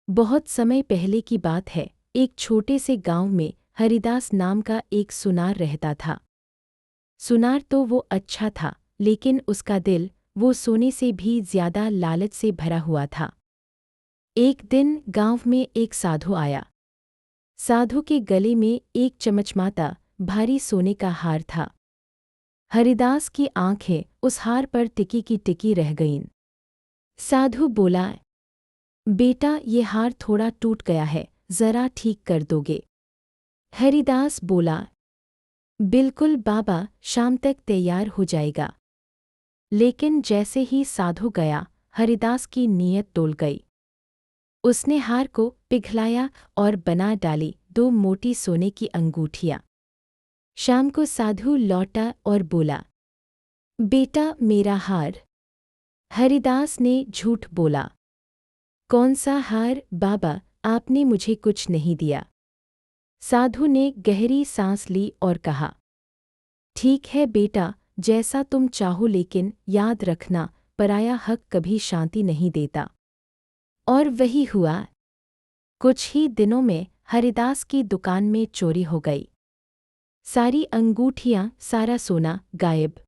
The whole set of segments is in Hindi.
बहुत समय पहले की बात है। एक छोटे से गांव में हरिदास नाम का एक सुनार रहता था। सुनार तो वो अच्छा था, लेकिन उसका दिल वो सोने से भी ज्यादा लालच से भरा हुआ था। एक दिन गांव में एक साधु आया। साधु के गले में एक चमचमाता भारी सोने का हार था। हरिदास की आंखें उस हार पर टिकी की टिकी रह गईं। साधु बोला, बेटा ये हार थोड़ा टूट गया है, जरा ठीक कर दोगे? हरिदास बोला, बिल्कुल बाबा, शाम तक तैयार हो जाएगा। लेकिन जैसे ही साधु गया, हरिदास की नीयत डोल गई। उसने हार को पिघलाया और बना डाली दो मोटी सोने की अंगूठियां। शाम को साधु लौटा और बोला, बेटा मेरा हार। हरिदास ने झूठ बोला, कौन सा हार बाबा, आपने मुझे कुछ नहीं दिया। साधु ने गहरी सांस ली और कहा, ठीक है बेटा, जैसा तुम चाहो, लेकिन याद रखना, पराया हक कभी शांति नहीं देता। और वही हुआ। कुछ ही दिनों में हरिदास की दुकान में चोरी हो गई। सारी अंगूठियां, सारा सोना गायब।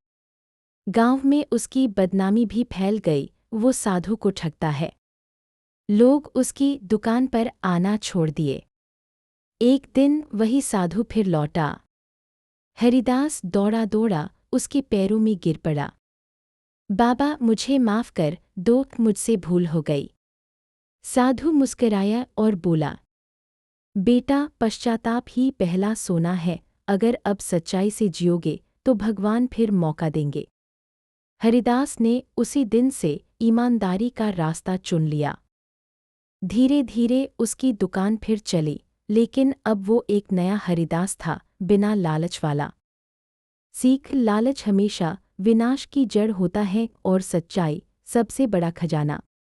गांव में उसकी बदनामी भी फैल गई, वो साधु को ठगता है। लोग उसकी दुकान पर आना छोड़ दिए। एक दिन वही साधु फिर लौटा। हरिदास दौड़ा दौड़ा उसके पैरों में गिर पड़ा। बाबा मुझे माफ़ कर दो, मुझसे भूल हो गई। साधु मुस्कराया और बोला, बेटा पश्चाताप ही पहला सोना है, अगर अब सच्चाई से जियोगे तो भगवान फिर मौका देंगे। हरिदास ने उसी दिन से ईमानदारी का रास्ता चुन लिया। धीरे धीरे उसकी दुकान फिर चली, लेकिन अब वो एक नया हरिदास था, बिना लालच वाला। सीख, लालच हमेशा विनाश की जड़ होता है और सच्चाई सबसे बड़ा खजाना।